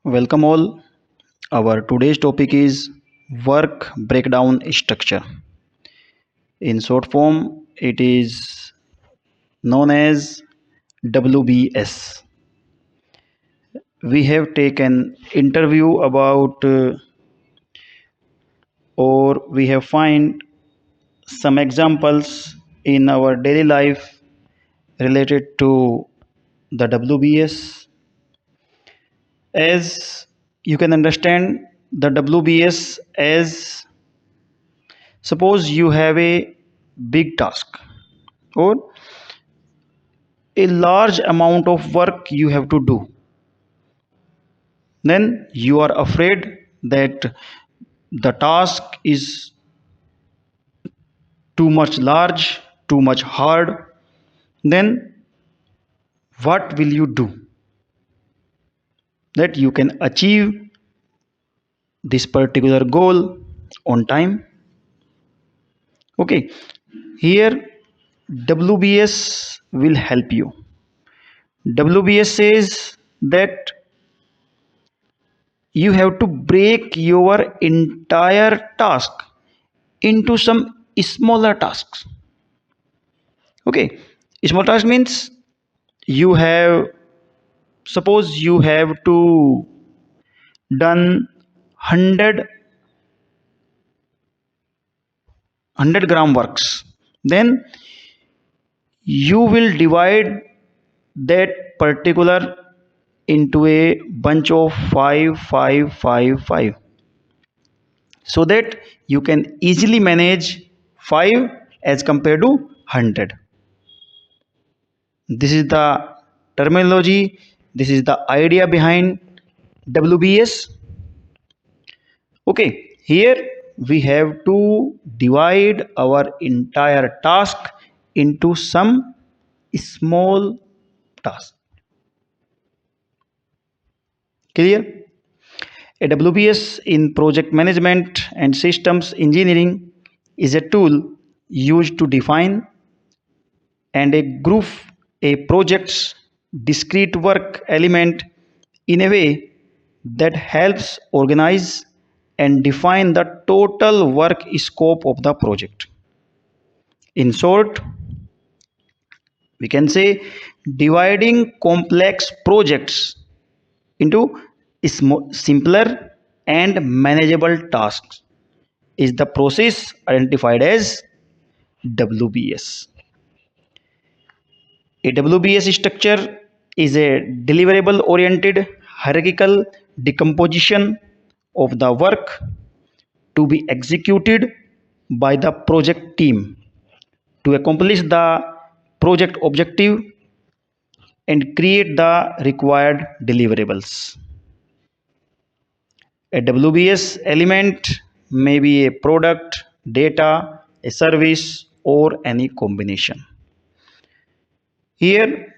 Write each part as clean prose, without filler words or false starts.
Welcome all. Our today's topic is work breakdown structure. In short form, it is known as WBS. We have taken interview about or we have find some examples in our daily life related to the WBS. As you can understand the WBS as suppose you have a big task or a large amount of work you have to do, then you are afraid that the task is too much large, too much hard. Then what will you do that you can achieve this particular goal on time? Okay, here WBS will help you. WBS says that you have to break your entire task into some smaller tasks. Okay, small task means you have suppose you have to done 100 gram works, then you will divide that particular into a bunch of 5 5 5 5 so that you can easily manage 5 as compared to 100. This is the terminology, this is the idea behind WBS. Okay, here we have to divide our entire task into some small task. Clear? A WBS in project management and systems engineering is a tool used to define and a group a project's discrete work element in a way that helps organize and define the total work scope of the project. In short, we can say dividing complex projects into simpler and manageable tasks is the process identified as WBS. A WBS structure is a deliverable oriented hierarchical decomposition of the work to be executed by the project team to accomplish the project objective and create the required deliverables. A WBS element may be a product, data, a service, or any combination. Here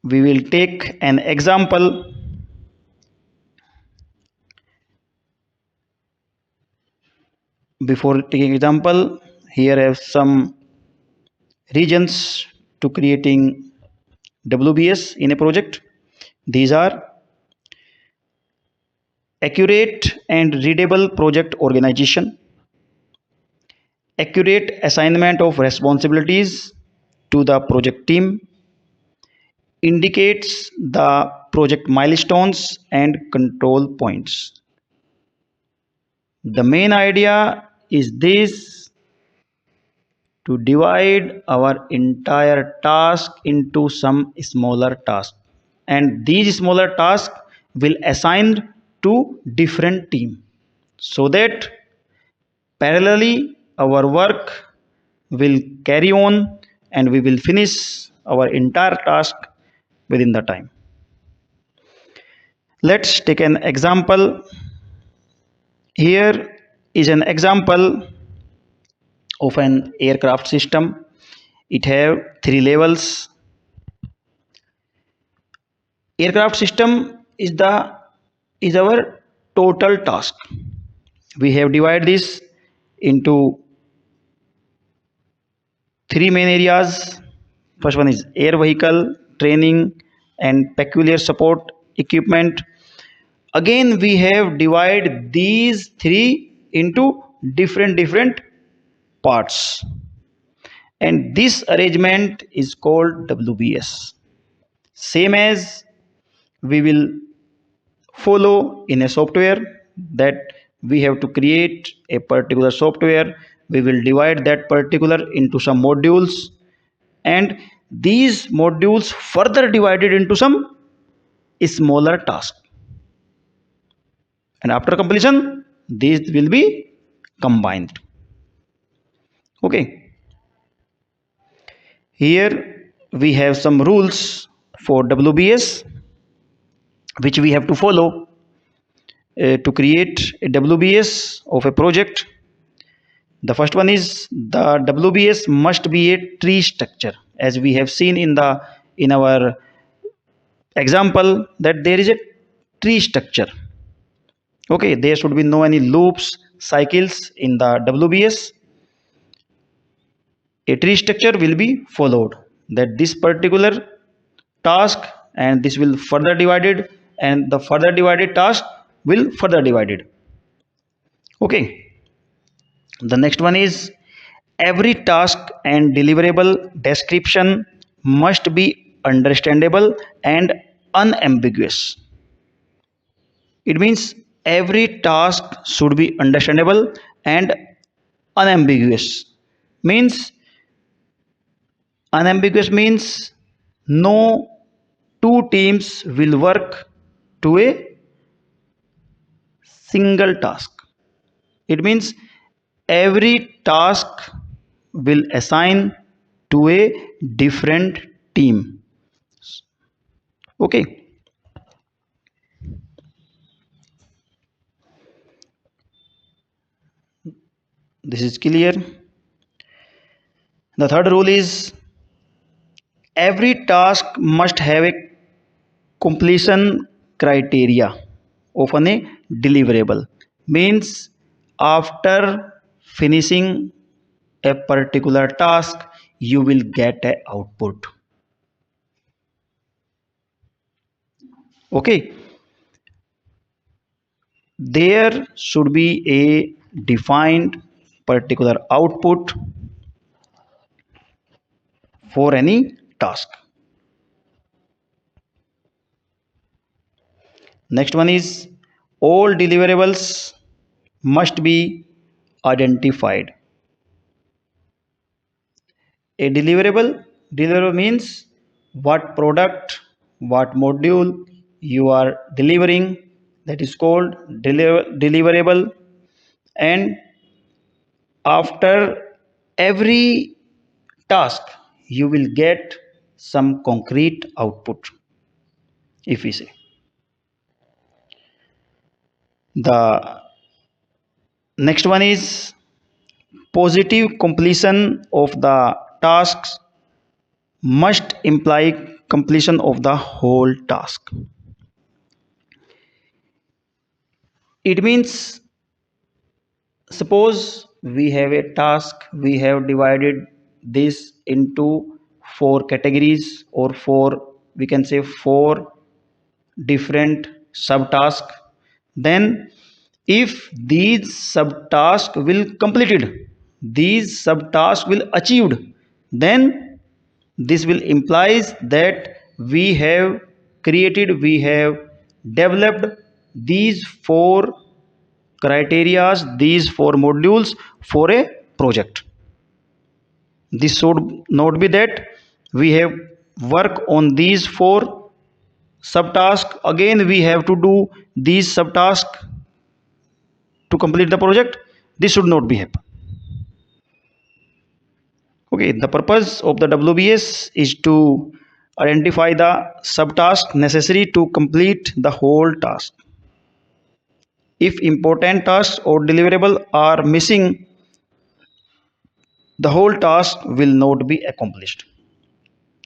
we will take an example. Before taking example, here I have some regions to creating WBS in a project. These are accurate and readable project organization, accurate assignment of responsibilities to the project team, indicates the project milestones and control points. The main idea is this: to divide our entire task into some smaller tasks, and these smaller tasks will assign to different team so that parallelly our work will carry on and we will finish our entire task within the time. Let's take an example. Here is an example of an aircraft system. It have three levels. Aircraft system is our total task. We have divided this into three main areas. First one is air vehicle, training and peculiar support equipment. Again we have divided these three into different parts, and this arrangement is called WBS. Same as we will follow in a software, that we have to create a particular software, we will divide that particular into some modules, and these modules further divided into some smaller tasks, and after completion these will be combined. Okay, here we have some rules for WBS which we have to follow to create a WBS of a project. The first one is the WBS must be a tree structure, as we have seen in our example that there is a tree structure. Okay, there should be no any loops, cycles in the WBS. A tree structure will be followed, that this particular task and this will further divided, and the further divided task will further divided. Okay, the next one is every task and deliverable description must be understandable and unambiguous. It means every task should be understandable and unambiguous. Means unambiguous means no two teams will work to a single task. It means every task will assign to a different team. Okay, this is clear. The third rule is every task must have a completion criteria of a deliverable. Means after finishing a particular task you will get a output. Okay, there should be a defined particular output for any task. Next one is all deliverables must be identified. A deliverable means what product, what module you are delivering, that is called deliverable. And after every task you will get some concrete output. If we say the next one is positive completion of the tasks must imply completion of the whole task. It means suppose we have a task, we have divided this into four categories, or four, we can say four different subtasks. Then if these subtasks will completed, these subtasks will achieved, then this will implies that we have developed these four criterias, these four modules for a project. This should not be that we have work on these four subtasks, again we have to do these subtasks to complete the project. This should not be happen. Okay, the purpose of the WBS is to identify the subtask necessary to complete the whole task. If important tasks or deliverable are missing, the whole task will not be accomplished.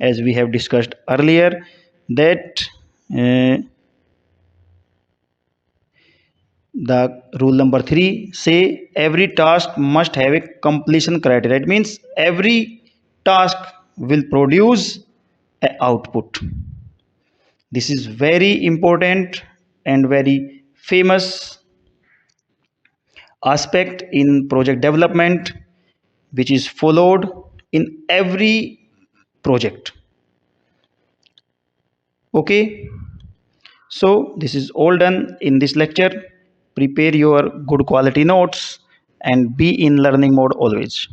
As we have discussed earlier, that the rule number 3 say every task must have a completion criteria. It means every task will produce an output. This is very important and very famous aspect in project development, which is followed in every project. Okay, so this is all done in this lecture. Prepare your good quality notes and be in learning mode always.